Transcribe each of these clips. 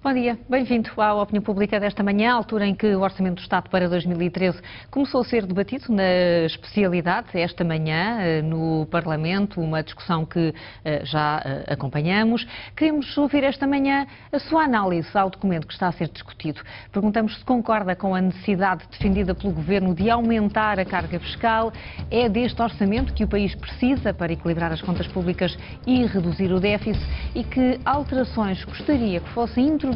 Bom dia, bem-vindo à Opinião Pública desta manhã, altura em que o Orçamento do Estado para 2013 começou a ser debatido na especialidade, esta manhã, no Parlamento, uma discussão que já acompanhamos. Queremos ouvir esta manhã a sua análise ao documento que está a ser discutido. Perguntamos se concorda com a necessidade defendida pelo Governo de aumentar a carga fiscal. É deste orçamento que o país precisa para equilibrar as contas públicas e reduzir o déficit, e que alterações gostaria que fossem introduzidas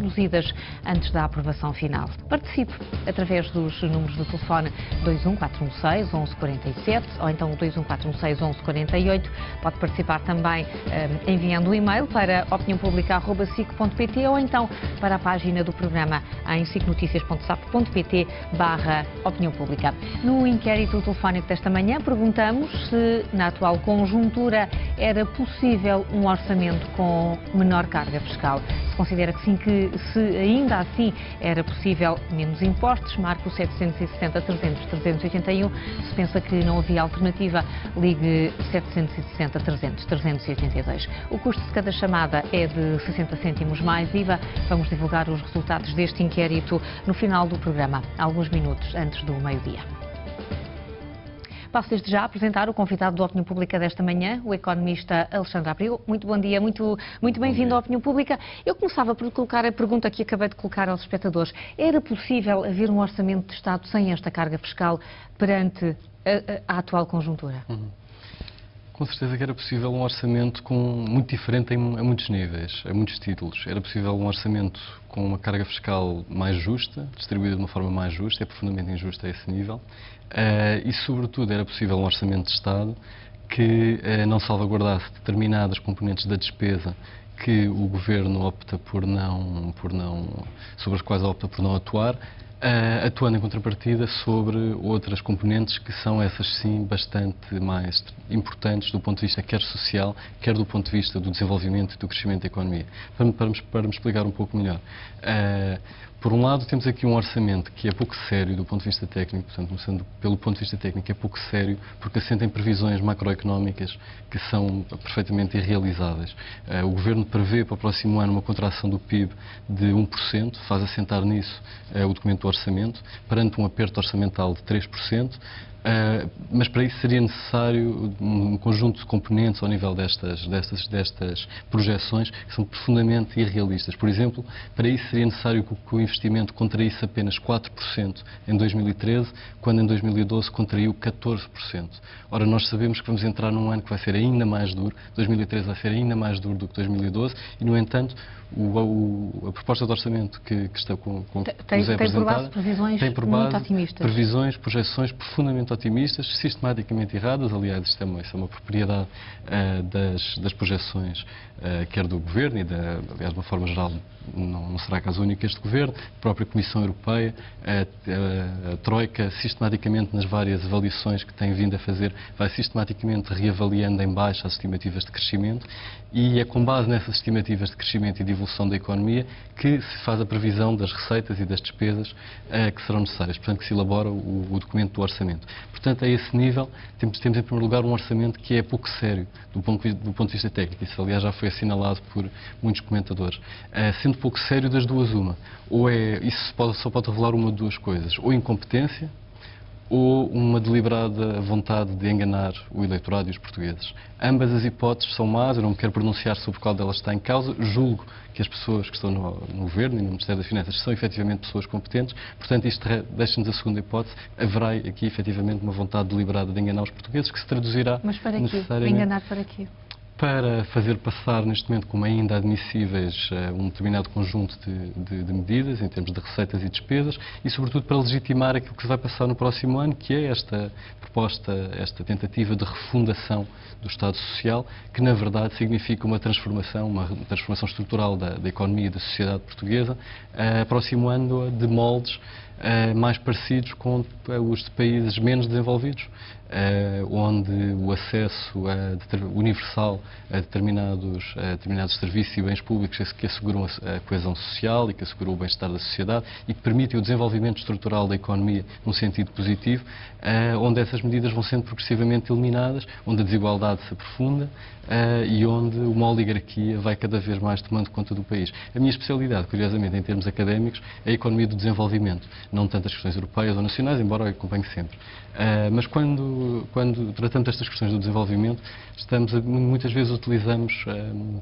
antes da aprovação final. Participe através dos números do telefone 21416-1147 ou então 21416-1148. Pode participar também enviando um e-mail para opiniãopublica@sic.pt ou então para a página do programa em sicnoticias.sap.pt/opinião pública. No inquérito telefónico desta manhã perguntamos se na atual conjuntura era possível um orçamento com menor carga fiscal. Se considera que sim, que se ainda assim era possível menos impostos, marque o 760-300-381. Se pensa que não havia alternativa, ligue 760-300-382. O custo de cada chamada é de 60 cêntimos mais IVA. Vamos divulgar os resultados deste inquérito no final do programa, alguns minutos antes do meio-dia. Passo desde já a apresentar o convidado da Opinião Pública desta manhã, o economista Alexandre Abreu. Muito bom dia, muito bem-vindo à Opinião Pública. Eu começava por colocar a pergunta que acabei de colocar aos espectadores. Era possível haver um orçamento de Estado sem esta carga fiscal perante a atual conjuntura? Com certeza que era possível um orçamento muito diferente a muitos níveis, a muitos títulos. Era possível um orçamento com uma carga fiscal mais justa, distribuída de uma forma mais justa, é profundamente injusta a esse nível. E, sobretudo, era possível um orçamento de Estado que não salvaguardasse determinadas componentes da despesa que o Governo opta sobre as quais opta por não atuar, atuando em contrapartida sobre outras componentes que são essas sim bastante mais importantes do ponto de vista quer social, quer do ponto de vista do desenvolvimento e do crescimento da economia. Para me explicar um pouco melhor. Por um lado, temos aqui um orçamento que é pouco sério do ponto de vista técnico, portanto, começando pelo ponto de vista técnico, é pouco sério porque assenta em previsões macroeconómicas que são perfeitamente irrealizáveis. O Governo prevê para o próximo ano uma contração do PIB de 1%, faz assentar nisso o documento do orçamento, perante um aperto orçamental de 3%. Mas para isso seria necessário um conjunto de componentes ao nível destas projeções que são profundamente irrealistas. Por exemplo, para isso seria necessário que o investimento contraísse apenas 4% em 2013, quando em 2012 contraiu 14%. Ora, nós sabemos que vamos entrar num ano que vai ser ainda mais duro, 2013 vai ser ainda mais duro do que 2012 e, no entanto, a proposta de orçamento que está com nos é apresentada tem por base previsões muito otimistas. Previsões, projeções profundamente otimistas, sistematicamente erradas. Aliás, isso é uma propriedade das projeções, quer do Governo e, aliás, de uma forma geral, não será caso único este Governo, a própria Comissão Europeia, a Troika, sistematicamente nas várias avaliações que tem vindo a fazer, vai sistematicamente reavaliando em baixo as estimativas de crescimento e é com base nessas estimativas de crescimento e de evolução da economia que se faz a previsão das receitas e das despesas que serão necessárias, portanto que se elabora o documento do orçamento. Portanto, a esse nível, temos em primeiro lugar um orçamento que é pouco sério do ponto de vista técnico. Isso, aliás, já foi assinalado por muitos comentadores. Sendo pouco sério, das duas uma. Ou isso só pode revelar uma de duas coisas. Ou incompetência, ou uma deliberada vontade de enganar o eleitorado e os portugueses. Ambas as hipóteses são más, eu não me quero pronunciar sobre qual delas está em causa, julgo que as pessoas que estão no Governo e no Ministério das Finanças são efetivamente pessoas competentes, portanto isto deixa-nos a segunda hipótese, haverá aqui efetivamente uma vontade deliberada de enganar os portugueses que se traduzirá necessariamente... Enganar para quê? Para fazer passar neste momento como ainda admissíveis um determinado conjunto de medidas em termos de receitas e despesas e sobretudo para legitimar aquilo que se vai passar no próximo ano, que é esta proposta, esta tentativa de refundação do Estado Social, que na verdade significa uma transformação estrutural da economia e da sociedade portuguesa, aproximando-a de moldes mais parecidos com os de países menos desenvolvidos, onde o acesso universal a determinados serviços e bens públicos que asseguram a coesão social e que asseguram o bem-estar da sociedade e que permitem o desenvolvimento estrutural da economia num sentido positivo, onde essas medidas vão sendo progressivamente eliminadas, onde a desigualdade se aprofunda e onde uma oligarquia vai cada vez mais tomando conta do país. A minha especialidade, curiosamente, em termos académicos, é a economia do desenvolvimento, não tanto as questões europeias ou nacionais, embora eu acompanhe sempre. Mas quando tratamos estas questões do desenvolvimento, muitas vezes utilizamos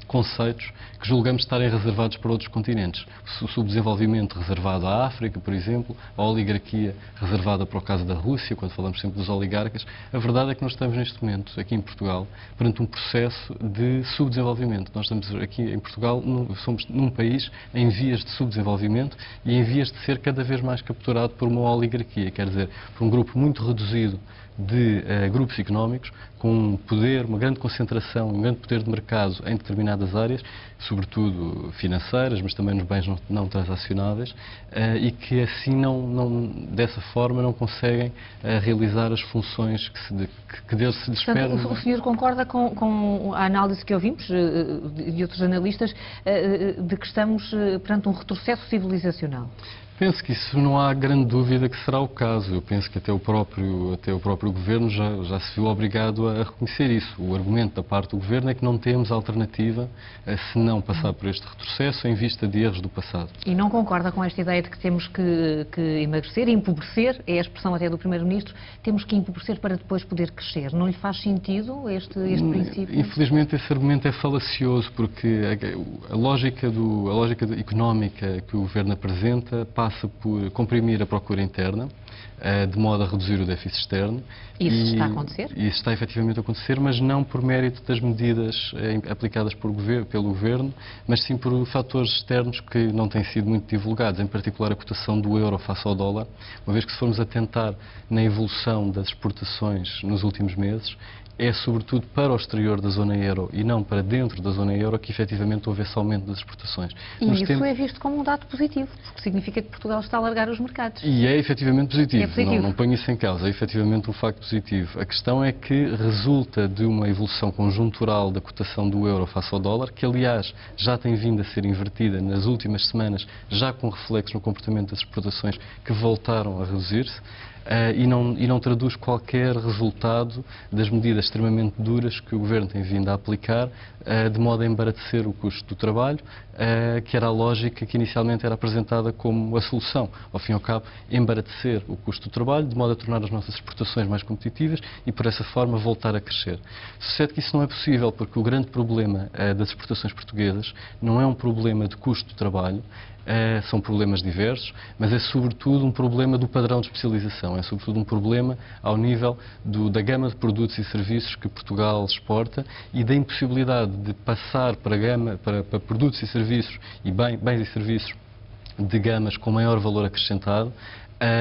conceitos que julgamos estarem reservados para outros continentes. O subdesenvolvimento reservado à África, por exemplo, a oligarquia reservada para o caso da Rússia, quando falamos sempre dos oligarcas. A verdade é que nós estamos neste momento, aqui em Portugal, perante um processo de subdesenvolvimento. Nós estamos aqui em Portugal, somos num país em vias de subdesenvolvimento e em vias de ser cada vez mais capturado por uma oligarquia, quer dizer, por um grupo muito reduzido de grupos económicos com um poder, uma grande concentração, um grande poder de mercado em determinadas áreas, sobretudo financeiras, mas também nos bens não transacionáveis, e que assim dessa forma não conseguem realizar as funções que deles se lhes espera. Portanto, o senhor concorda com a análise que ouvimos de outros analistas de que estamos perante um retrocesso civilizacional? Penso que isso não há grande dúvida que será o caso. Eu penso que até o próprio Governo já se viu obrigado a reconhecer isso. O argumento da parte do Governo é que não temos alternativa se não passar por este retrocesso em vista de erros do passado. E não concorda com esta ideia de que temos que emagrecer, empobrecer, é a expressão até do Primeiro-Ministro, temos que empobrecer para depois poder crescer. Não lhe faz sentido este princípio? Infelizmente esse argumento é falacioso, porque a lógica económica que o Governo apresenta passa por comprimir a procura interna, de modo a reduzir o déficit externo. Isso está a acontecer? Isso está efetivamente a acontecer, mas não por mérito das medidas aplicadas pelo Governo, mas sim por fatores externos que não têm sido muito divulgados, em particular a cotação do euro face ao dólar, uma vez que se formos atentar na evolução das exportações nos últimos meses, é sobretudo para o exterior da zona euro e não para dentro da zona euro que efetivamente houve esse aumento das exportações. E isso é visto como um dado positivo, porque significa que Portugal está a alargar os mercados. E é efetivamente positivo, é positivo. Não ponho isso em causa, é efetivamente um facto positivo. A questão é que resulta de uma evolução conjuntural da cotação do euro face ao dólar, que aliás já tem vindo a ser invertida nas últimas semanas, já com reflexo no comportamento das exportações que voltaram a reduzir-se. E não traduz qualquer resultado das medidas extremamente duras que o Governo tem vindo a aplicar, de modo a embaratecer o custo do trabalho, que era a lógica que inicialmente era apresentada como a solução. Ao fim e ao cabo, embaratecer o custo do trabalho, de modo a tornar as nossas exportações mais competitivas e, por essa forma, voltar a crescer. Sucede que isso não é possível, porque o grande problema das exportações portuguesas não é um problema de custo do trabalho, são problemas diversos, mas é sobretudo um problema do padrão de especialização, é sobretudo um problema ao nível da gama de produtos e serviços que Portugal exporta e da impossibilidade de passar para produtos e serviços e bens e serviços de gamas com maior valor acrescentado,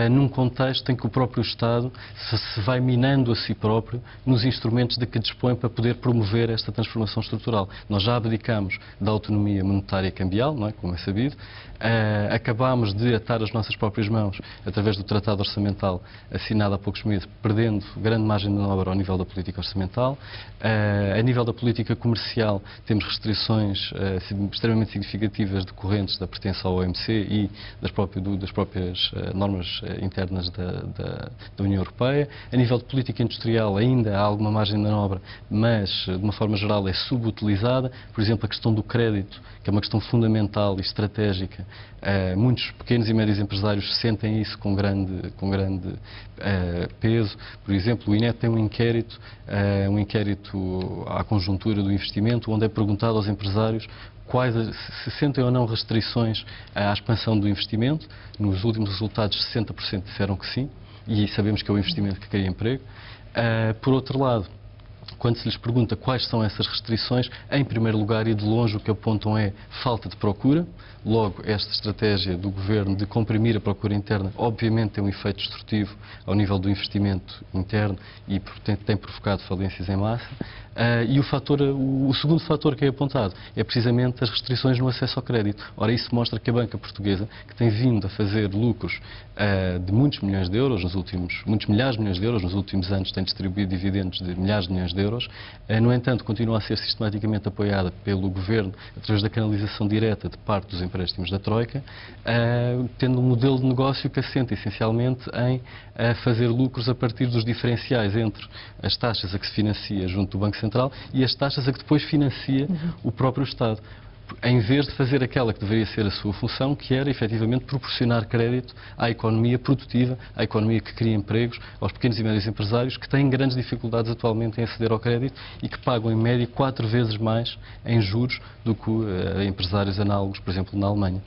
num contexto em que o próprio Estado se vai minando a si próprio nos instrumentos de que dispõe para poder promover esta transformação estrutural. Nós já abdicamos da autonomia monetária e cambial, não é? Como é sabido, acabámos de atar as nossas próprias mãos através do Tratado Orçamental assinado há poucos meses, perdendo grande margem de manobra ao nível da política orçamental. A nível da política comercial temos restrições extremamente significativas decorrentes da pertença ao OMC e das próprias normas internas da União Europeia. A nível de política industrial ainda há alguma margem de manobra, mas de uma forma geral é subutilizada. Por exemplo, a questão do crédito, que é uma questão fundamental e estratégica. Muitos pequenos e médios empresários sentem isso com grande peso. Por exemplo, o INE tem um inquérito à conjuntura do investimento, onde é perguntado aos empresários se sentem ou não restrições à expansão do investimento. Nos últimos resultados, 60% disseram que sim, e sabemos que é o investimento que cria emprego. Por outro lado, quando se lhes pergunta quais são essas restrições, em primeiro lugar e de longe o que apontam é falta de procura. Logo, esta estratégia do Governo de comprimir a procura interna, obviamente tem um efeito destrutivo ao nível do investimento interno e tem provocado falências em massa. E o segundo fator que é apontado é precisamente as restrições no acesso ao crédito. Ora, isso mostra que a banca portuguesa, que tem vindo a fazer lucros de muitos milhões de euros, muitos milhares de milhões de euros nos últimos anos, tem distribuído dividendos de milhares de milhões de euros, no entanto, continua a ser sistematicamente apoiada pelo Governo através da canalização direta de parte dos empréstimos da Troika, tendo um modelo de negócio que assenta essencialmente em fazer lucros a partir dos diferenciais entre as taxas a que se financia junto do Banco Central e as taxas a que depois financia o próprio Estado, em vez de fazer aquela que deveria ser a sua função, que era efetivamente proporcionar crédito à economia produtiva, à economia que cria empregos, aos pequenos e médios empresários que têm grandes dificuldades atualmente em aceder ao crédito e que pagam em média 4 vezes mais em juros do que empresários análogos, por exemplo, na Alemanha.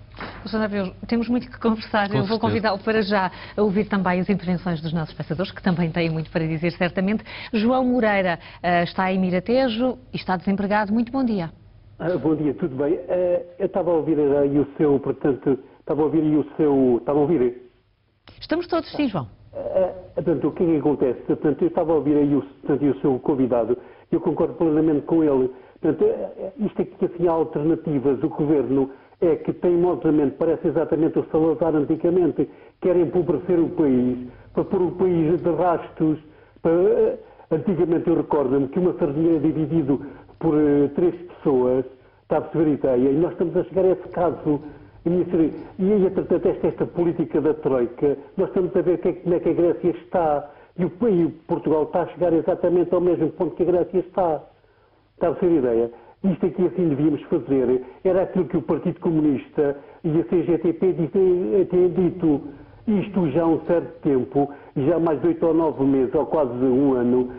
Sr. Abreu, temos muito que conversar. Eu vou convidá-lo para já a ouvir também as intervenções dos nossos espectadores, que também têm muito para dizer, certamente. João Moreira está em Miratejo e está desempregado. Muito bom dia. Bom dia, tudo bem? Eu estava a ouvir aí o seu, portanto, estava a ouvir? Estamos todos, sim, João. Portanto, o que é que acontece? Portanto, eu estava a ouvir aí o seu convidado, eu concordo plenamente com ele. Portanto, isto aqui, assim, há alternativas. O Governo é que teimosamente, parece exatamente o Salazar antigamente, querem empobrecer o país, para pôr o país de rastos. Antigamente eu recordo-me que uma sardinha é dividido por 3 pessoas, está a perceber a ideia, e nós estamos a chegar a esse caso. E aí, portanto, esta política da Troika, nós estamos a ver como é que a Grécia está, e o Portugal está a chegar exatamente ao mesmo ponto que a Grécia está. Está a perceber a ideia? Isto aqui assim devíamos fazer, era aquilo que o Partido Comunista e a CGTP têm dito. Isto já há um certo tempo, já há mais de 8 ou 9 meses, ou quase um ano,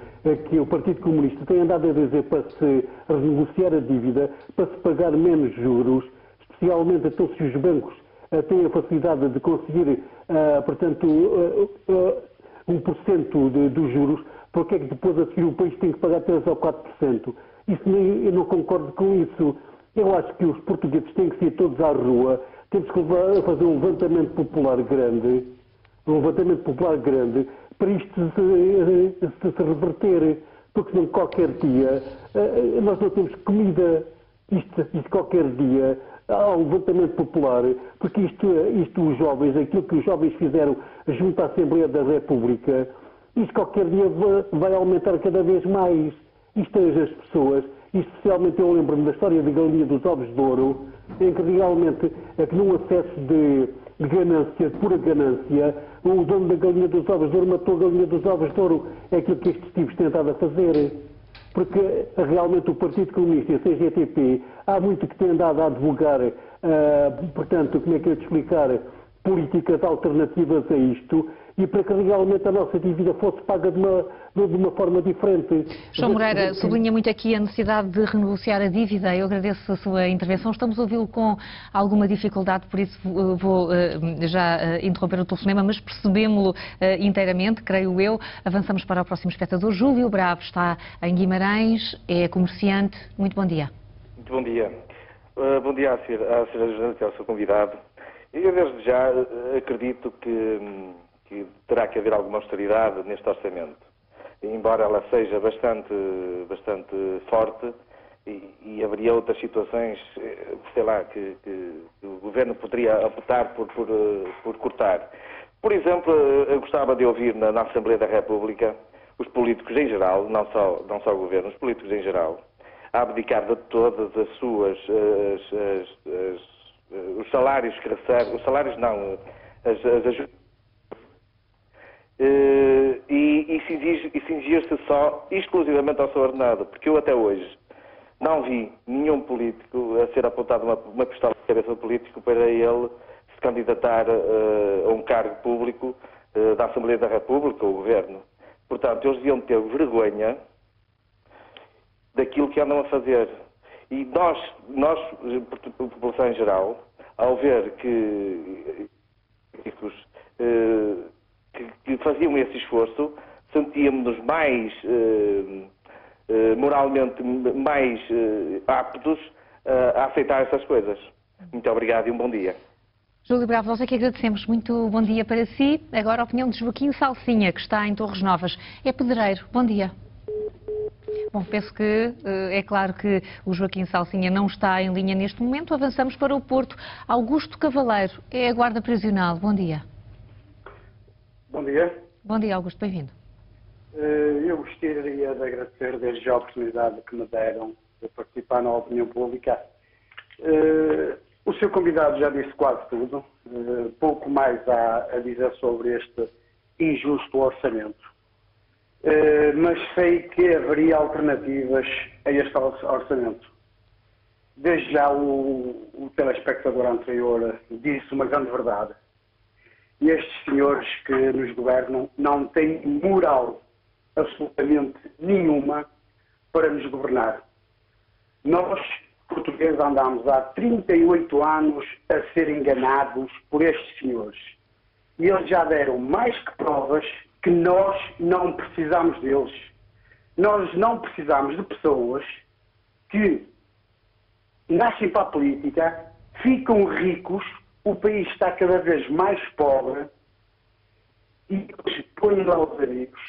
que o Partido Comunista tem andado a dizer para se renegociar a dívida, para se pagar menos juros, especialmente então se os bancos têm a facilidade de conseguir, portanto, 1% dos juros, porque é que depois a seguir o país tem que pagar 3 ou 4%? Eu não concordo com isso. Eu acho que os portugueses têm que ir todos à rua, temos que fazer um levantamento popular grande, para isto se reverter, porque senão qualquer dia nós não temos comida, isto qualquer dia há um levantamento popular, porque isto os jovens, aquilo que os jovens fizeram junto à Assembleia da República, isto qualquer dia vai aumentar cada vez mais. Isto as pessoas, especialmente eu lembro-me da história da galinha dos ovos de ouro, em que realmente é que num acesso de ganância, de pura ganância, o dono da galinha dos ovos de ouro matou a galinha dos ovos de ouro. É aquilo que estes tipos têm estado a fazer. Porque realmente o Partido Comunista e a CGTP há muito que têm andado a advogar, portanto, como é que eu te explicar, políticas alternativas a isto, e para que realmente a nossa dívida fosse paga de uma forma diferente. João Moreira sublinha muito aqui a necessidade de renegociar a dívida. Eu agradeço a sua intervenção. Estamos a ouvi-lo com alguma dificuldade, por isso vou já interromper o telefonema, mas percebemos-lo inteiramente, creio eu. Avançamos para o próximo espectador. Júlio Bravo está em Guimarães, é comerciante. Muito bom dia. Muito bom dia. Bom dia à senhora jornalista e ao seu convidado. Eu desde já acredito que terá que haver alguma austeridade neste orçamento, embora ela seja bastante forte e haveria outras situações, sei lá, que o Governo poderia optar por cortar. Por exemplo, eu gostava de ouvir na Assembleia da República os políticos em geral, não só o Governo, os políticos em geral, a abdicar de todas as suas os salários que recebem, os salários não, as ajudas, e cingir-se só exclusivamente ao seu ordenado, porque eu até hoje não vi nenhum político a ser apontado uma pistola na cabeça do político para ele se candidatar a um cargo público da Assembleia da República ou Governo. Portanto, eles deviam ter vergonha daquilo que andam a fazer. E nós, população em geral, ao ver que faziam esse esforço, sentíamos-nos mais, moralmente, mais aptos a aceitar essas coisas. Muito obrigado e um bom dia. Júlio Bravo, nós é que agradecemos. Muito bom dia para si. Agora a opinião de Joaquim Salsinha, que está em Torres Novas. É pedreiro. Bom dia. Bom, penso que é claro que o Joaquim Salsinha não está em linha neste momento. Avançamos para o Porto. Augusto Cavaleiro é a guarda prisional. Bom dia. Bom dia. Bom dia, Augusto. Bem-vindo. Eu gostaria de agradecer desde a oportunidade que me deram de participar na opinião pública. O seu convidado já disse quase tudo. Pouco mais há a dizer sobre este injusto orçamento. Mas sei que haveria alternativas a este orçamento. Desde já o telespectador anterior disse uma grande verdade. E estes senhores que nos governam não têm moral absolutamente nenhuma para nos governar. Nós, portugueses, andamos há 38 anos a ser enganados por estes senhores. E eles já deram mais que provas que nós não precisamos deles. Nós não precisamos de pessoas que nascem para a política, ficam ricos, o país está cada vez mais pobre e eles põem lá os amigos,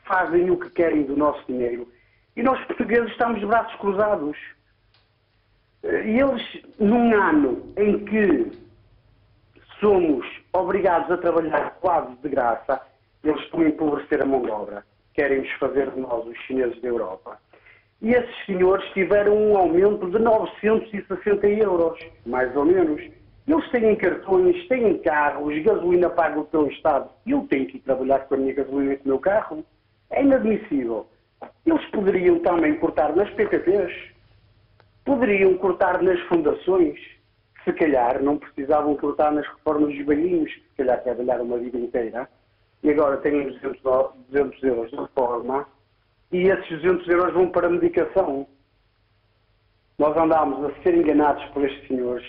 fazem o que querem do nosso dinheiro. E nós, portugueses, estamos de braços cruzados. E eles, num ano em que somos obrigados a trabalhar quase de graça, eles estão a empobrecer a mão de obra. Querem-nos fazer de nós os chineses da Europa. E esses senhores tiveram um aumento de 960 euros, mais ou menos. Eles têm cartões, têm carros, gasolina paga pelo Estado. Eu tenho que ir trabalhar com a minha gasolina e com o meu carro. É inadmissível. Eles poderiam também cortar nas PPPs, poderiam cortar nas fundações, se calhar não precisavam cortar nas reformas dos velhinhos, se calhar trabalharam uma vida inteira, e agora têm 200 euros de reforma, e esses 200 euros vão para a medicação. Nós andámos a ser enganados por estes senhores.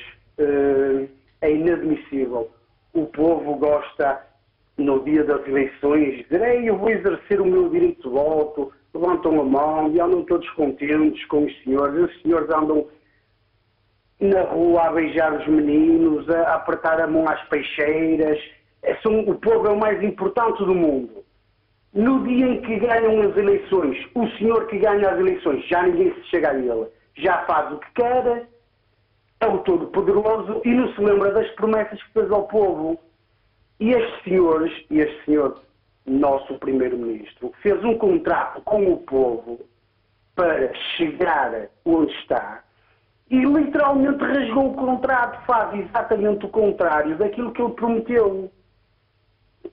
É inadmissível. O povo gosta, no dia das eleições, dizer: "Ei, eu vou exercer o meu direito de voto", levantam a mão e andam todos contentes com os senhores. Os senhores andam na rua a beijar os meninos, a apertar a mão às peixeiras. O povo é o mais importante do mundo. No dia em que ganham as eleições, o senhor que ganha as eleições, já ninguém se chega a ele. Já faz o que quer, é o todo-poderoso e não se lembra das promessas que fez ao povo. E este senhor, nosso primeiro-ministro, fez um contrato com o povo para chegar onde está e literalmente rasgou o contrato, faz exatamente o contrário daquilo que ele prometeu.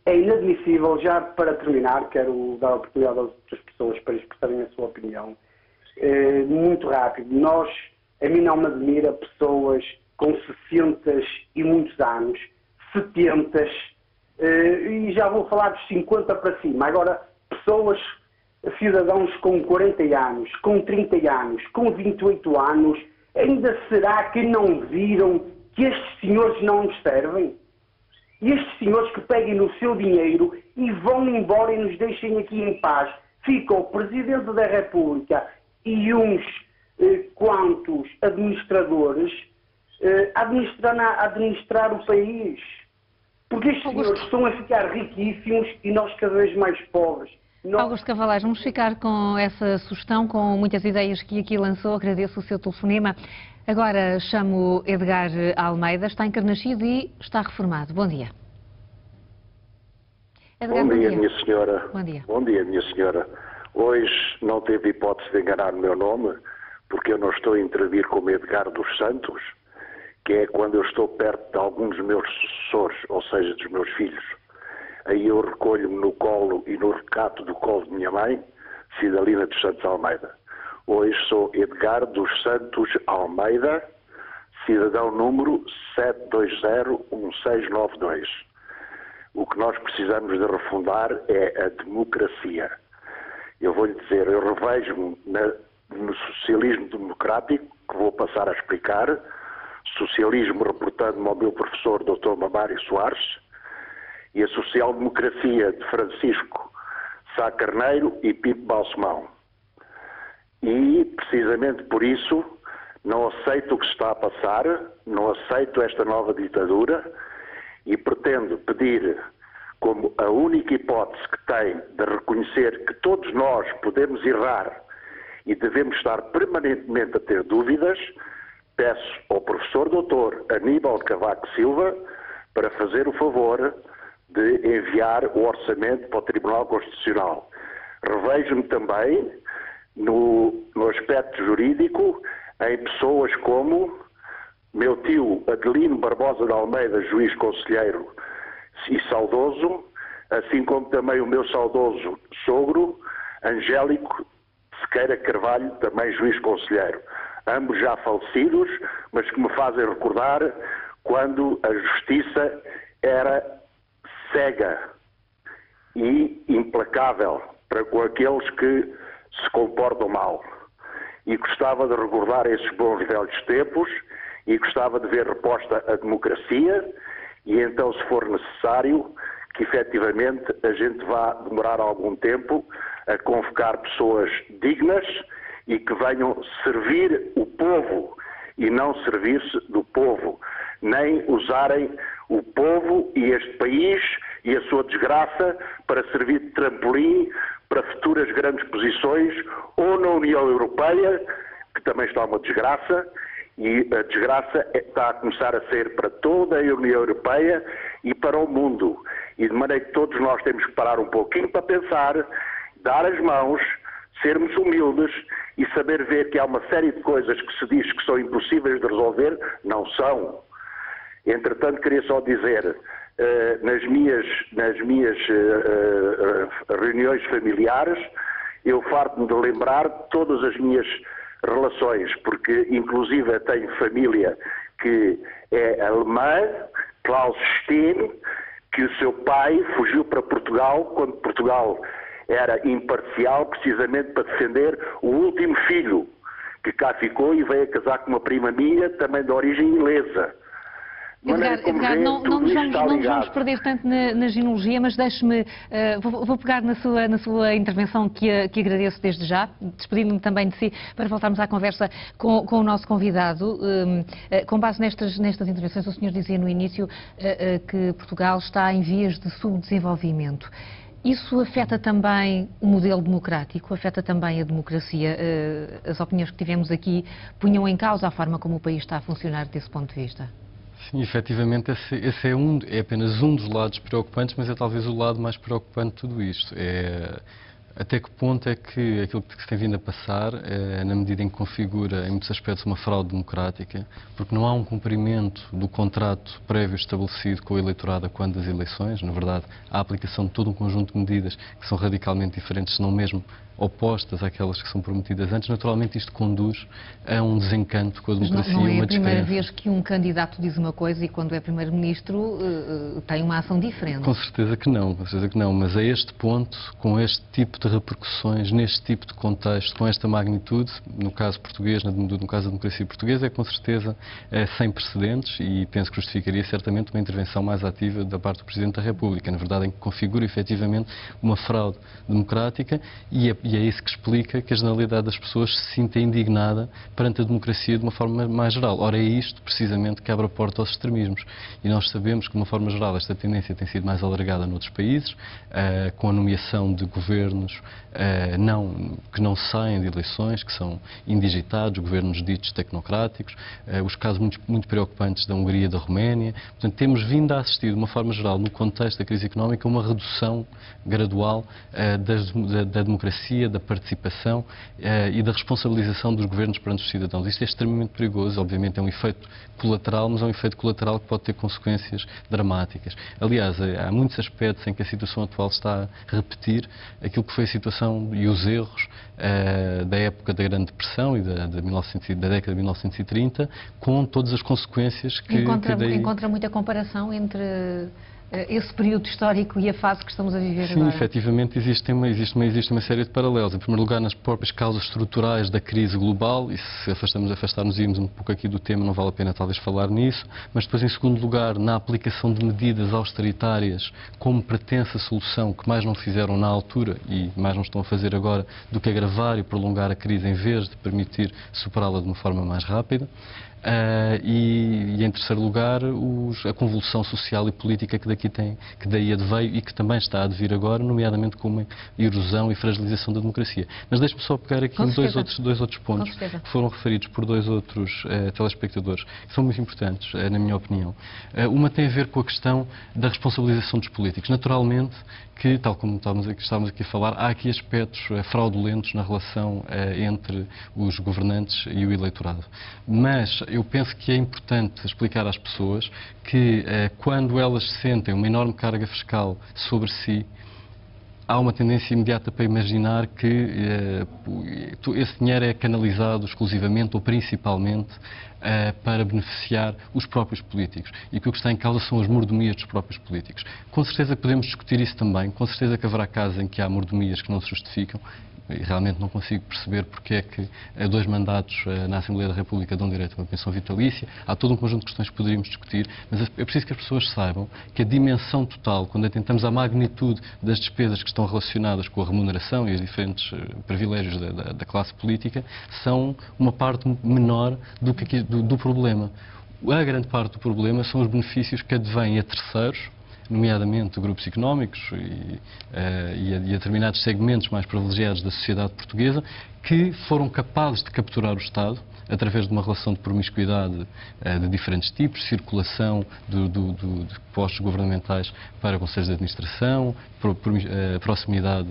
É inadmissível. Já para terminar, quero dar a oportunidade às outras pessoas para expressarem a sua opinião. Muito rápido. A mim não me admira pessoas com 60 e muitos anos, 70, e já vou falar dos 50 para cima. Agora, pessoas, cidadãos com 40 anos, com 30 anos, com 28 anos, ainda será que não viram que estes senhores não nos servem? E estes senhores que peguem no seu dinheiro e vão embora e nos deixem aqui em paz. Fica o Presidente da República e uns quantos administradores a administrar o país. Porque estes senhores estão a ficar riquíssimos e nós cada vez mais pobres. Augusto Cavaleiro, vamos ficar com essa sugestão, com muitas ideias que aqui lançou. Agradeço o seu telefonema. Agora chamo Edgar Almeida, está encarnascido e está reformado. Bom dia. Edgar, bom dia, minha senhora. Bom dia. Bom dia, minha senhora. Hoje não teve hipótese de enganar o meu nome, porque eu não estou a intervir como Edgar dos Santos, que é quando eu estou perto de alguns dos meus sucessores, ou seja, dos meus filhos. Aí eu recolho-me no colo e no recato do colo de minha mãe, Cidalina dos Santos Almeida. Hoje sou Edgar dos Santos Almeida, cidadão número 7201692. O que nós precisamos de refundar é a democracia. Eu vou-lhe dizer, eu revejo-me no socialismo democrático, que vou passar a explicar, socialismo reportando-me ao meu professor Dr. Mamário Soares, e a social-democracia de Francisco Sá Carneiro e Pipo Balsemão. E, precisamente por isso, não aceito o que se está a passar, não aceito esta nova ditadura e pretendo pedir, como a única hipótese que tem de reconhecer que todos nós podemos errar e devemos estar permanentemente a ter dúvidas, peço ao professor doutor Aníbal Cavaco Silva para fazer o favor de enviar o orçamento para o Tribunal Constitucional. Revejo-me também no aspecto jurídico em pessoas como meu tio Adelino Barbosa de Almeida, juiz conselheiro e saudoso, assim como também o meu saudoso sogro, Angélico Sequeira Carvalho, também juiz conselheiro. Ambos já falecidos, mas que me fazem recordar quando a justiça era cega e implacável para com aqueles que se comportam mal. E gostava de recordar esses bons velhos tempos e gostava de ver reposta a democracia e então, se for necessário, que efetivamente a gente vá demorar algum tempo a convocar pessoas dignas e que venham servir o povo e não servir-se do povo, nem usarem o povo e este país e a sua desgraça para servir de trampolim para futuras grandes posições ou na União Europeia, que também está uma desgraça, e a desgraça está a começar a ser para toda a União Europeia e para o mundo. E de maneira que todos nós temos que parar um pouquinho para pensar, dar as mãos, sermos humildes e saber ver que há uma série de coisas que se diz que são impossíveis de resolver, não são. Entretanto, queria só dizer, nas minhas reuniões familiares, eu farto-me de lembrar todas as minhas relações, porque inclusive tenho família que é alemã, Klaus Steen, que o seu pai fugiu para Portugal quando Portugal era imparcial, precisamente para defender o último filho, que cá ficou e veio a casar com uma prima minha, também de origem inglesa. Edgar, não nos vamos perder tanto na genealogia, mas deixe-me, vou pegar na sua intervenção, que agradeço desde já, despedindo-me também de si, para voltarmos à conversa com o nosso convidado. Com base nestas intervenções, o senhor dizia no início que Portugal está em vias de subdesenvolvimento. Isso afeta também o modelo democrático, afeta também a democracia. As opiniões que tivemos aqui punham em causa a forma como o país está a funcionar desse ponto de vista. Sim, efetivamente, esse é apenas um dos lados preocupantes, mas é talvez o lado mais preocupante de tudo isto. Até que ponto é que aquilo que se tem vindo a passar, na medida em que configura, em muitos aspectos, uma fraude democrática, porque não há um cumprimento do contrato prévio estabelecido com o eleitorado quando das eleições. Na verdade, há a aplicação de todo um conjunto de medidas que são radicalmente diferentes, se não mesmo opostas àquelas que são prometidas antes. Naturalmente, isto conduz a um desencanto com a democracia, não é uma a primeira descrença. vez que um candidato diz uma coisa e quando é primeiro-ministro tem uma ação diferente. Com certeza que não, mas a este ponto, com este tipo de repercussões, neste tipo de contexto, com esta magnitude, no caso português, no caso da democracia portuguesa, é com certeza sem precedentes e penso que justificaria certamente uma intervenção mais ativa da parte do Presidente da República, na verdade em que configura efetivamente uma fraude democrática e é isso que explica que a generalidade das pessoas se sinta indignada perante a democracia de uma forma mais geral. Ora, é isto precisamente que abre a porta aos extremismos e nós sabemos que de uma forma geral esta tendência tem sido mais alargada noutros países, com a nomeação de governos que não saem de eleições, que são indigitados, governos ditos tecnocráticos, os casos muito preocupantes da Hungria e da Roménia. Portanto, temos vindo a assistir, de uma forma geral, no contexto da crise económica, uma redução gradual da democracia, da participação e da responsabilização dos governos perante os cidadãos. Isto é extremamente perigoso, obviamente é um efeito colateral, mas é um efeito colateral que pode ter consequências dramáticas. Aliás, há muitos aspectos em que a situação atual está a repetir aquilo que foi a situação e os erros da época da Grande Depressão e da década de 1930, com todas as consequências que daí... Encontra muita comparação entre esse período histórico e a fase que estamos a viver agora? Sim, efetivamente existe uma série de paralelos. Em primeiro lugar, nas próprias causas estruturais da crise global, e se afastarmos um pouco aqui do tema, não vale a pena talvez falar nisso, mas depois, em segundo lugar, na aplicação de medidas austeritárias como pretensa solução, que mais não fizeram na altura e mais não estão a fazer agora do que agravar e prolongar a crise em vez de permitir superá-la de uma forma mais rápida. e em terceiro lugar, a convulsão social e política que daí adveio e que também está a advir agora, nomeadamente com uma erosão e fragilização da democracia. Mas deixe-me só pegar aqui em dois outros pontos que foram referidos por dois outros telespectadores, que são muito importantes, na minha opinião. Uma tem a ver com a questão da responsabilização dos políticos. Naturalmente que, tal como estávamos aqui a falar, há aqui aspectos fraudulentos na relação entre os governantes e o eleitorado. Mas eu penso que é importante explicar às pessoas que, quando elas sentem uma enorme carga fiscal sobre si, há uma tendência imediata para imaginar que esse dinheiro é canalizado exclusivamente ou principalmente para beneficiar os próprios políticos e que o que está em causa são as mordomias dos próprios políticos. Com certeza podemos discutir isso também, com certeza que haverá casos em que há mordomias que não se justificam. E realmente não consigo perceber porque é que 2 mandatos na Assembleia da República dão direito a uma pensão vitalícia. Há todo um conjunto de questões que poderíamos discutir, mas é preciso que as pessoas saibam que a dimensão total, quando atentamos à magnitude das despesas que estão relacionadas com a remuneração e os diferentes privilégios da classe política, são uma parte menor do problema. A grande parte do problema são os benefícios que advêm a terceiros, nomeadamente grupos económicos e a determinados segmentos mais privilegiados da sociedade portuguesa, que foram capazes de capturar o Estado através de uma relação de promiscuidade de diferentes tipos, circulação de postos governamentais para conselhos de administração, proximidade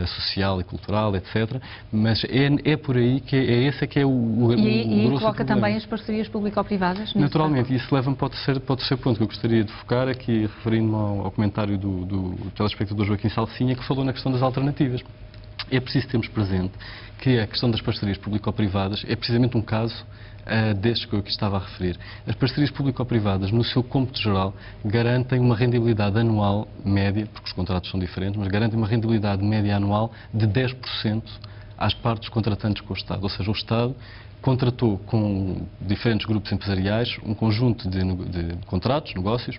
social e cultural, etc. Mas é por aí que esse é que é o grosso E coloca problema. também as parcerias público-privadas? Naturalmente, isso leva-me para o terceiro ponto que eu gostaria de focar aqui, referindo-me ao comentário do telespectador Joaquim Salsinha, que falou na questão das alternativas. É preciso termos presente que a questão das parcerias público-privadas é precisamente um caso destes que eu aqui estava a referir. As parcerias público-privadas, no seu cômputo geral, garantem uma rendibilidade anual média, porque os contratos são diferentes, mas garantem uma rendibilidade média anual de 10% às partes contratantes com o Estado. Ou seja, o Estado contratou com diferentes grupos empresariais um conjunto de contratos, negócios,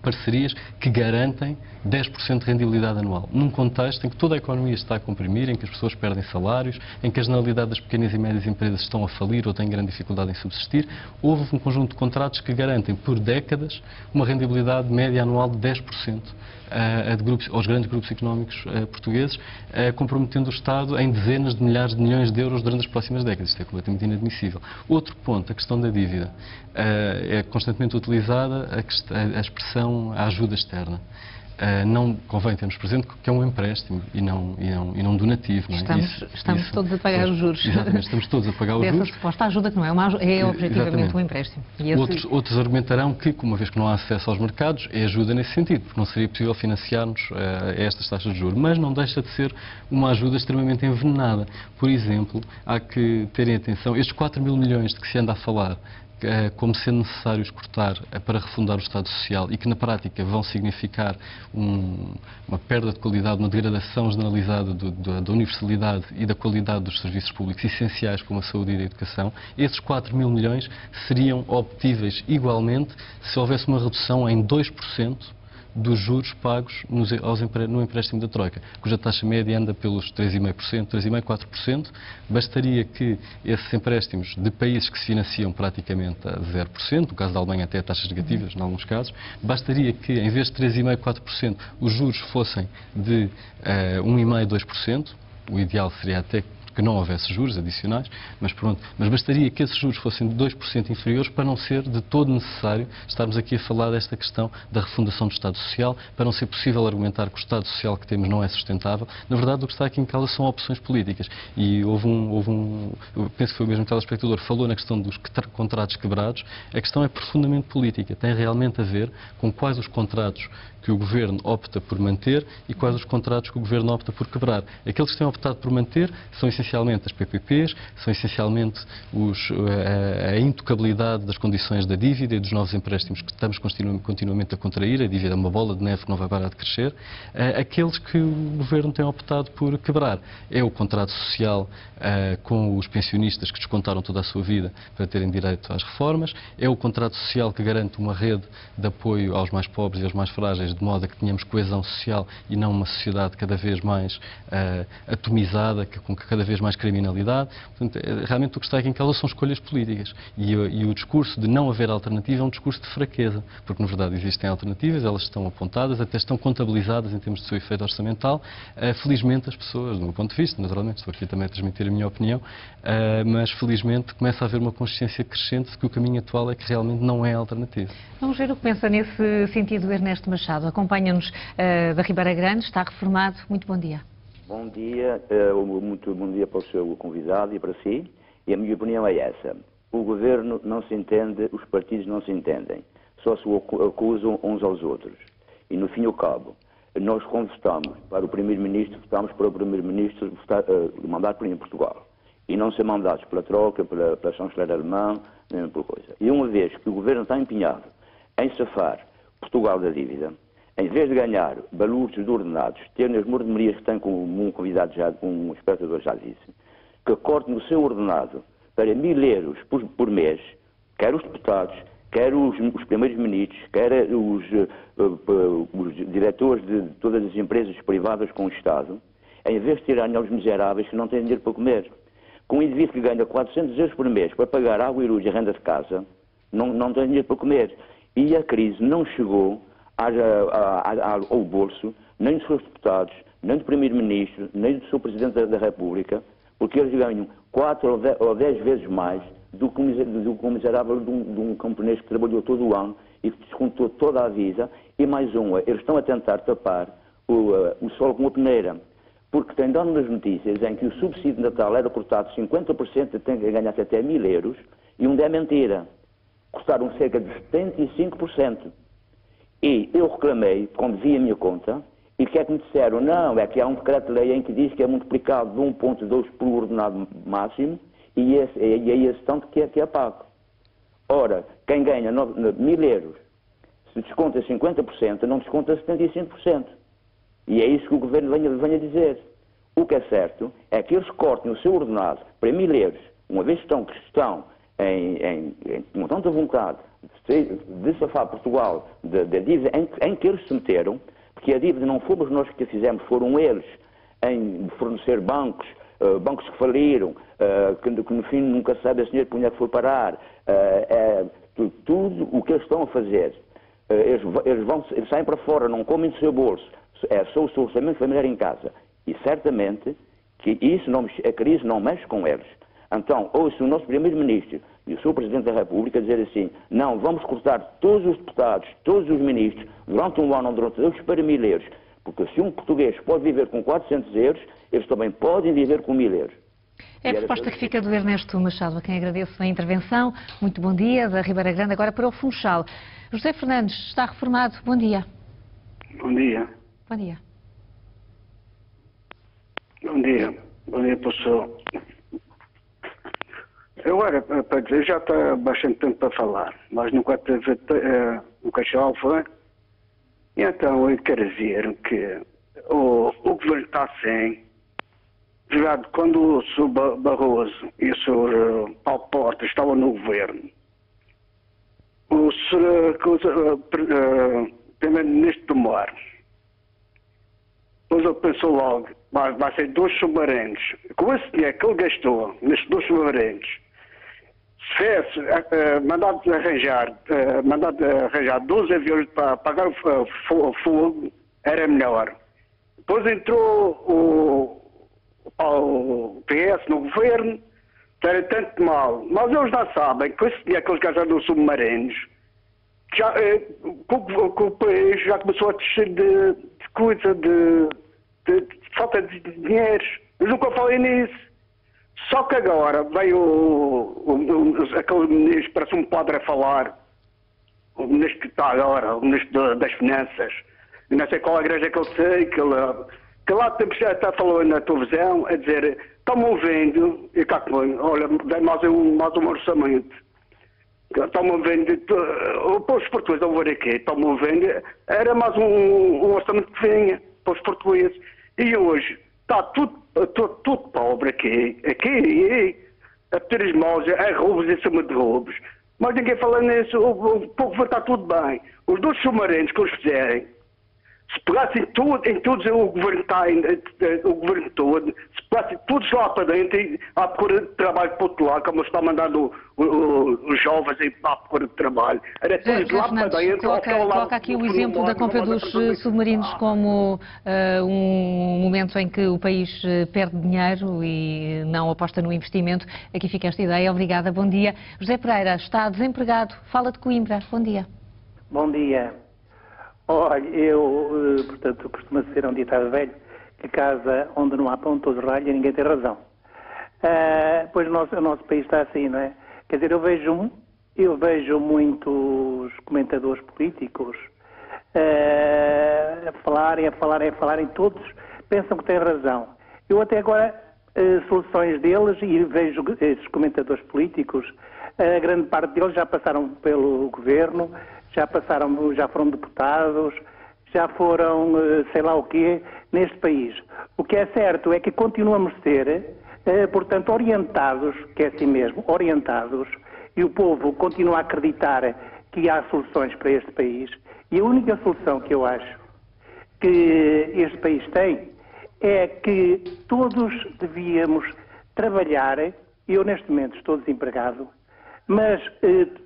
parcerias que garantem 10% de rendibilidade anual, num contexto em que toda a economia está a comprimir, em que as pessoas perdem salários, em que a generalidade das pequenas e médias empresas estão a falir ou têm grande dificuldade em subsistir. Houve um conjunto de contratos que garantem por décadas uma rendibilidade média anual de 10% aos grandes grupos económicos portugueses, comprometendo o Estado em dezenas de milhares de milhões de euros durante as próximas décadas. Isto é completamente inadmissível. Outro ponto, a questão da dívida. É constantemente utilizada a expressão a ajuda externa. Não convém termos presente que é um empréstimo e não donativo. Não é? Estamos todos a pagar os juros. Exatamente, estamos todos a pagar os juros. Dessa suposta ajuda que não é é objetivamente um empréstimo. E outros argumentarão que, uma vez que não há acesso aos mercados, é ajuda nesse sentido, porque não seria possível financiar-nos estas taxas de juros. Mas não deixa de ser uma ajuda extremamente envenenada. Por exemplo, há que terem atenção, estes 4 mil milhões de que se anda a falar, como sendo necessários cortar para refundar o Estado Social e que na prática vão significar uma perda de qualidade, uma degradação generalizada da universalidade e da qualidade dos serviços públicos essenciais como a saúde e a educação, esses 4 mil milhões seriam obtíveis igualmente se houvesse uma redução em 2% dos juros pagos no empréstimo da Troika, cuja taxa média anda pelos 3,5%, 3,5%, 4%. Bastaria que esses empréstimos de países que se financiam praticamente a 0%, no caso da Alemanha até a taxas negativas, em alguns casos, bastaria que, em vez de 3,5%, 4%, os juros fossem de 1,5%, 2%. O ideal seria até que não houvesse juros adicionais, mas pronto. Mas bastaria que esses juros fossem de 2% inferiores para não ser de todo necessário estarmos aqui a falar desta questão da refundação do Estado Social, para não ser possível argumentar que o Estado Social que temos não é sustentável. Na verdade, o que está aqui em causa são opções políticas. E eu penso que foi o mesmo telespectador que falou na questão dos contratos quebrados. A questão é profundamente política. Tem realmente a ver com quais os contratos que o Governo opta por manter e quais os contratos que o Governo opta por quebrar. Aqueles que têm optado por manter são essencialmente as PPPs, são essencialmente a intocabilidade das condições da dívida e dos novos empréstimos que estamos continuamente a contrair. A dívida é uma bola de neve que não vai parar de crescer. Aqueles que o Governo tem optado por quebrar é o contrato social com os pensionistas que descontaram toda a sua vida para terem direito às reformas, é o contrato social que garante uma rede de apoio aos mais pobres e aos mais frágeis, de modo a que tenhamos coesão social e não uma sociedade cada vez mais atomizada, com que cada vez vez mais criminalidade. Portanto, realmente o que está aqui em causa são escolhas políticas. E o discurso de não haver alternativa é um discurso de fraqueza, porque na verdade existem alternativas, elas estão apontadas, até estão contabilizadas em termos de seu efeito orçamental. Felizmente as pessoas, do meu ponto de vista, naturalmente, estou aqui também a transmitir a minha opinião, mas felizmente começa a haver uma consciência crescente de que o caminho atual é que realmente não é alternativa. Vamos ver o que pensa nesse sentido Ernesto Machado. Acompanha-nos da Ribeira Grande, está reformado. Muito bom dia. Bom dia, muito bom dia para o seu convidado e para si. E a minha opinião é essa. O governo não se entende, os partidos não se entendem. Só se acusam uns aos outros. E no fim e ao cabo, nós quando votamos para o primeiro-ministro, votamos para o primeiro-ministro mandado por Portugal. E não ser mandados pela troca, pela chanceler alemã, nem por coisa. E uma vez que o governo está empenhado em safar Portugal da dívida, em vez de ganhar balúrdios de ordenados, ter as mordemerias que tem, como um convidado já, um espectador já disse, que corte no seu ordenado para 1.000 euros por mês, quer os deputados, quer os primeiros ministros, quer os diretores de todas as empresas privadas com o Estado, em vez de tirarem aos miseráveis que não têm dinheiro para comer. Com um indivíduo que ganha 400 euros por mês para pagar água e luz e renda de casa, não tem dinheiro para comer. E a crise não chegou ao bolso, nem dos seus deputados, nem do Primeiro-Ministro, nem do seu Presidente da República, porque eles ganham 4 ou 10 vezes mais do que o miserável de um camponês que trabalhou todo o ano e que descontou toda a vida. E mais uma, eles estão a tentar tapar o sol com a peneira, porque tem dado nas notícias em que o subsídio de Natal era cortado 50%, tem que ganhar até 1.000 euros, e onde é mentira. Cortaram cerca de 75%. E eu reclamei, quando vi a minha conta, e o que é que me disseram? Não, é que há um decreto-lei em que diz que é multiplicado de 1,2 por ordenado máximo, e é esse tanto que é pago. Ora, quem ganha 1.000 euros, se desconta 50%, não desconta 75%. E é isso que o Governo vem a dizer. O que é certo é que eles cortem o seu ordenado para 1.000 euros, uma vez que estão com tanta vontade de safar Portugal da dívida em que eles se meteram, porque a dívida não fomos nós que a fizemos, foram eles em fornecer bancos que faliram, que no fim nunca sabe esse dinheiro para onde é que foi parar. Tudo o que eles estão a fazer, eles saem para fora, não comem do seu bolso, é só o seu orçamento familiar em casa. E certamente que a crise não mexe com eles. Então, ouço o nosso Primeiro-Ministro e o seu Presidente da República dizer assim: não, vamos cortar todos os deputados, todos os ministros, durante um ano ou durante 2 para 1.000 euros. Porque se um português pode viver com 400 euros, eles também podem viver com 1.000 euros. É a proposta que fica do Ernesto Machado, a quem agradeço a intervenção. Muito bom dia, da Ribeira Grande, agora para o Funchal. José Fernandes, está reformado. Bom dia. Bom dia. Bom dia. Bom dia. Bom dia, professor. Agora, para dizer, já está bastante tempo para falar, mas nunca teve o cachorro, foi? E então eu quero dizer que o governo está sem. Verdade, quando o Sr. Barroso e o Sr. Paulo Portas estavam no governo, o Sr. Primeiro-Ministro do Mar, depois ele pensou logo, vai ser 2 submarinos. Com esse dinheiro que ele gastou nestes 2 submarinos, se tivesse mandado arranjar 12 aviões para apagar o fogo, era melhor. Depois entrou o PS no governo, era tanto mal. Mas eles já sabem que esse dinheiro que eles gastaram nos submarinos, que o país já começou a descer de falta de dinheiro. Eu nunca falei nisso. Só que agora veio aquele ministro, parece um padre a falar, o ministro que está agora, o ministro das Finanças, eu não sei qual igreja que ele sei, que lá até falou na televisão, a dizer, estão-me vendo, e cá que vem, olha, dá mais um orçamento. Estão-me vendo, os portugueses vão ver aqui, estão-me vendo, era mais um orçamento que vinha para os portugueses. E hoje está tudo pobre aqui, a pedir esmolas, a roubos em cima de roubos. Mas ninguém fala nisso, o povo vai estar tudo bem. Os 2 submarinos que eles fizerem, Se pegassem tudo, em todos o governo está, o governo todo, se pegassem todos lá para dentro e à procura de trabalho para o outro lado, como está mandando os jovens à procura de trabalho, era todos lá para dentro. Coloca aqui o exemplo da compra dos submarinos como um momento em que o país perde dinheiro e não aposta no investimento. Aqui fica esta ideia. Obrigada, bom dia. José Pereira está desempregado, fala de Coimbra. Bom dia. Bom dia. Olha, portanto, costuma ser um ditado velho, que casa onde não há pão, todos ralham e ninguém tem razão. Pois o nosso país está assim, não é? Quer dizer, eu vejo muitos comentadores políticos a falarem, todos pensam que têm razão. Eu até agora, soluções deles, e vejo esses comentadores políticos, a grande parte deles já passaram pelo governo, já foram deputados, já foram sei lá o quê neste país. O que é certo é que continuamos a ser, portanto, orientados, que é assim mesmo, orientados, e o povo continua a acreditar que há soluções para este país, e a única solução que eu acho que este país tem é que todos devíamos trabalhar. Eu neste momento estou desempregado, mas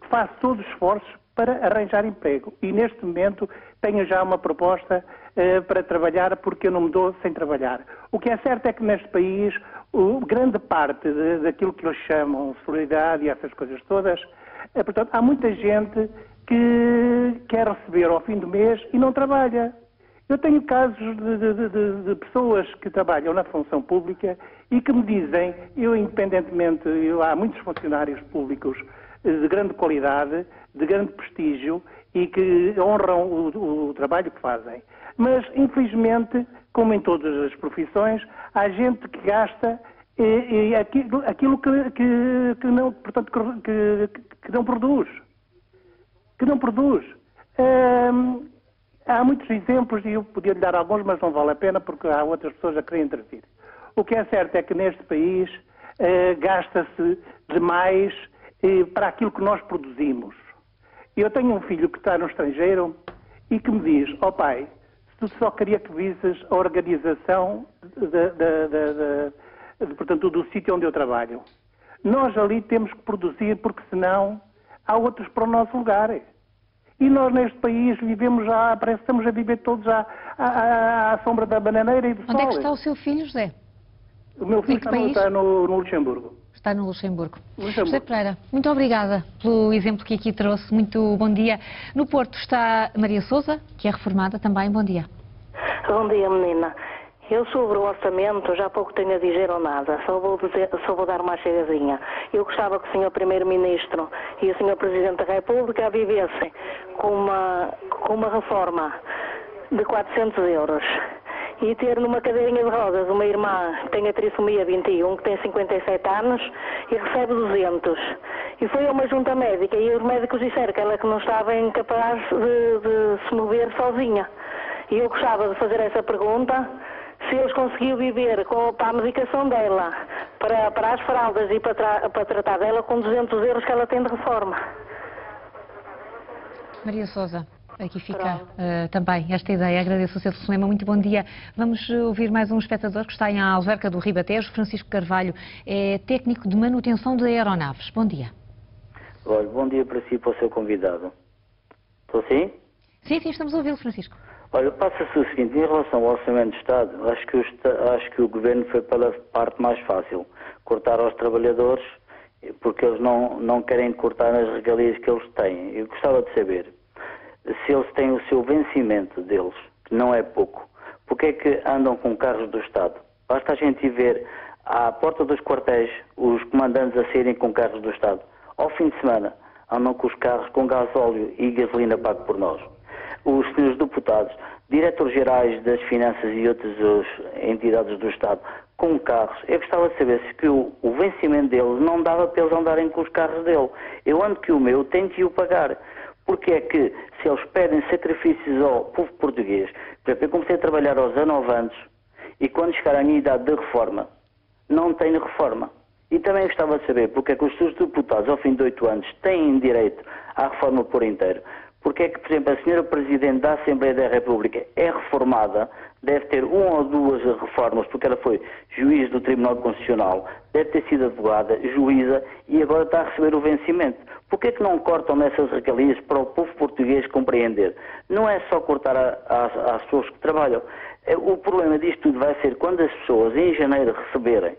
faço todos os esforços para arranjar emprego. E neste momento tenho já uma proposta para trabalhar, porque eu não me dou sem trabalhar. O que é certo é que neste país, grande parte daquilo que eles chamam solidariedade e essas coisas todas, portanto, há muita gente que quer receber ao fim do mês e não trabalha. Eu tenho casos de pessoas que trabalham na função pública e que me dizem, há muitos funcionários públicos de grande qualidade, de grande prestígio e que honram o trabalho que fazem. Mas, infelizmente, como em todas as profissões, há gente que gasta aquilo que não, portanto, que não produz. Que não produz. Há muitos exemplos e eu podia lhe dar alguns, mas não vale a pena porque há outras pessoas a querer intervir. O que é certo é que neste país gasta-se demais para aquilo que nós produzimos. Eu tenho um filho que está no estrangeiro e que me diz, pai, se tu só queria que visses a organização portanto, do sítio onde eu trabalho. Nós ali temos que produzir porque senão há outros para o nosso lugar. E nós neste país vivemos já, parece que estamos a viver todos à sombra da bananeira e do sol. Onde é que está o seu filho, José? O meu filho está no Luxemburgo. Está no Luxemburgo. José Pereira, muito obrigada pelo exemplo que aqui trouxe. Muito bom dia. No Porto está Maria Sousa, que é reformada também. Bom dia. Bom dia, menina. Eu sobre o orçamento já pouco tenho a dizer ou nada, só vou dar uma chegadinha. Eu gostava que o Sr. Primeiro-Ministro e o Sr. Presidente da República vivessem com uma reforma de 400 euros e ter numa cadeirinha de rodas uma irmã que tem a trissomia 21, que tem 57 anos e recebe 200. E foi a uma junta médica e os médicos disseram que ela que não estava incapaz de se mover sozinha. E eu gostava de fazer essa pergunta, se eles conseguiam viver para a medicação dela, para as fraldas e para tratar dela com 200 euros que ela tem de reforma. Maria Sousa, aqui fica também esta ideia. Agradeço o seu telefonema. Muito bom dia. Vamos ouvir mais um espectador que está em Alverca do Ribatejo. Francisco Carvalho é técnico de manutenção de aeronaves. Bom dia. Olha, bom dia para si e para o seu convidado. Estou sim? Sim, estamos a ouvi-lo, Francisco. Olha, passa-se o seguinte, em relação ao Orçamento de Estado, acho que o Governo foi pela parte mais fácil, cortar aos trabalhadores, porque eles não querem cortar as regalias que eles têm. Eu gostava de saber, se eles têm o seu vencimento deles, que não é pouco, porque é que andam com carros do Estado? Basta a gente ir ver à porta dos quartéis os comandantes a saírem com carros do Estado. Ao fim de semana, andam com os carros com gasóleo e gasolina pago por nós. Os senhores deputados, diretores-gerais das finanças e outras entidades do Estado com carros, eu gostava de saber se que o vencimento deles não dava para eles andarem com os carros dele. Eu ando que o meu tenho que o pagar. Porque é que, se eles pedem sacrifícios ao povo português, por exemplo, eu comecei a trabalhar aos 19 anos e quando chegar à minha idade de reforma, não tenho reforma. E também gostava de saber porque é que os seus deputados, ao fim de 8 anos, têm direito à reforma por inteiro. Porque é que, por exemplo, a senhora Presidente da Assembleia da República é reformada, deve ter uma ou duas reformas, porque ela foi juiz do Tribunal Constitucional, deve ter sido advogada, juíza, e agora está a receber o vencimento. Porquê é que não cortam nessas regalias para o povo português compreender? Não é só cortar às pessoas que trabalham. O problema disto tudo vai ser quando as pessoas em janeiro receberem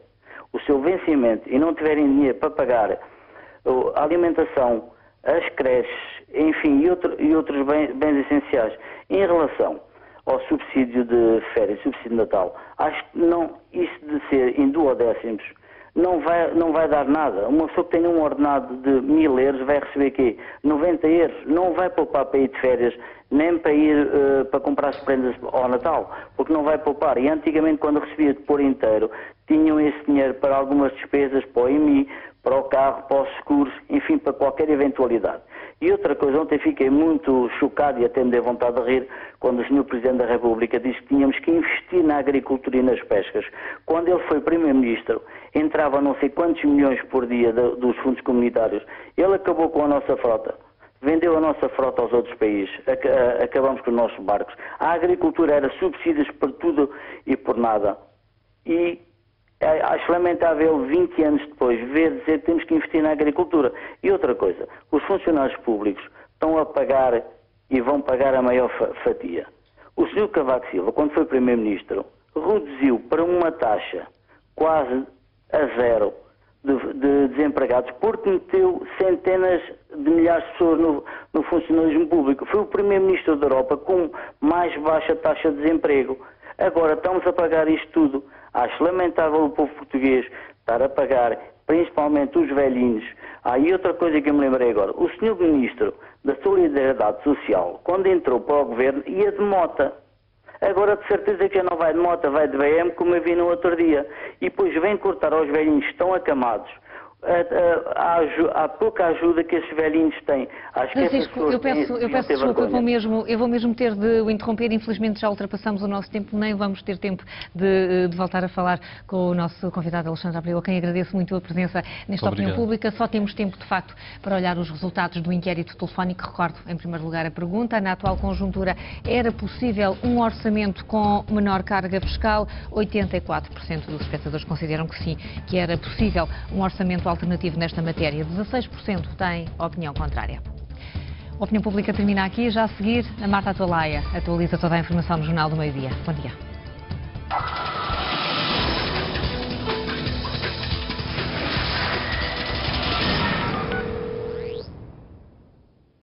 o seu vencimento e não tiverem dinheiro para pagar a alimentação, as creches, enfim, e outros bens essenciais. Em relação ao subsídio de férias, subsídio de Natal, acho que não, isso de ser em duodécimos não vai dar nada. Uma pessoa que tenha um ordenado de 1000 euros vai receber quê? 90 euros. Não vai poupar para ir de férias, nem para ir para comprar as prendas ao Natal, porque não vai poupar. E antigamente, quando recebia de por inteiro, tinham esse dinheiro para algumas despesas, para o IMI, para o carro, para os seguros, enfim, para qualquer eventualidade. E outra coisa, ontem fiquei muito chocado e até me dei vontade de rir quando o Sr. Presidente da República disse que tínhamos que investir na agricultura e nas pescas. Quando ele foi Primeiro-Ministro, entrava não sei quantos milhões por dia dos fundos comunitários. Ele acabou com a nossa frota. Vendeu a nossa frota aos outros países, acabamos com os nossos barcos. A agricultura era subsídios por tudo e por nada. E acho lamentável 20 anos depois ver dizer que temos que investir na agricultura. E outra coisa, os funcionários públicos estão a pagar e vão pagar a maior fatia. O Sr. Cavaco Silva, quando foi Primeiro-Ministro, reduziu para uma taxa quase a zero de desempregados, porque meteu centenas de milhares de pessoas no funcionalismo público. Foi o Primeiro-Ministro da Europa com mais baixa taxa de desemprego. Agora estamos a pagar isto tudo. Acho lamentável o povo português estar a pagar, principalmente os velhinhos. E outra coisa que eu me lembrei agora. O Sr. Ministro da Solidariedade Social, quando entrou para o Governo, ia de mota. Agora de certeza que já não vai de moto, vai de BM, como eu vi no outro dia. E depois vem cortar aos velhinhos que estão acamados. Há pouca ajuda que esses velhinhos têm. Acho Francisco, que eu peço desculpa, eu vou mesmo ter de o interromper. Infelizmente já ultrapassamos o nosso tempo, nem vamos ter tempo de voltar a falar com o nosso convidado Alexandre Abreu, a quem agradeço muito a presença nesta opinião pública. Só temos tempo, de facto, para olhar os resultados do inquérito telefónico. Recordo, em primeiro lugar, a pergunta: na atual conjuntura, era possível um orçamento com menor carga fiscal? 84% dos espectadores consideram que sim, que era possível um orçamento alternativo nesta matéria. 16% têm opinião contrária. A opinião pública termina aqui. Já a seguir, a Marta Atalaia atualiza toda a informação no Jornal do Meio-Dia. Bom dia.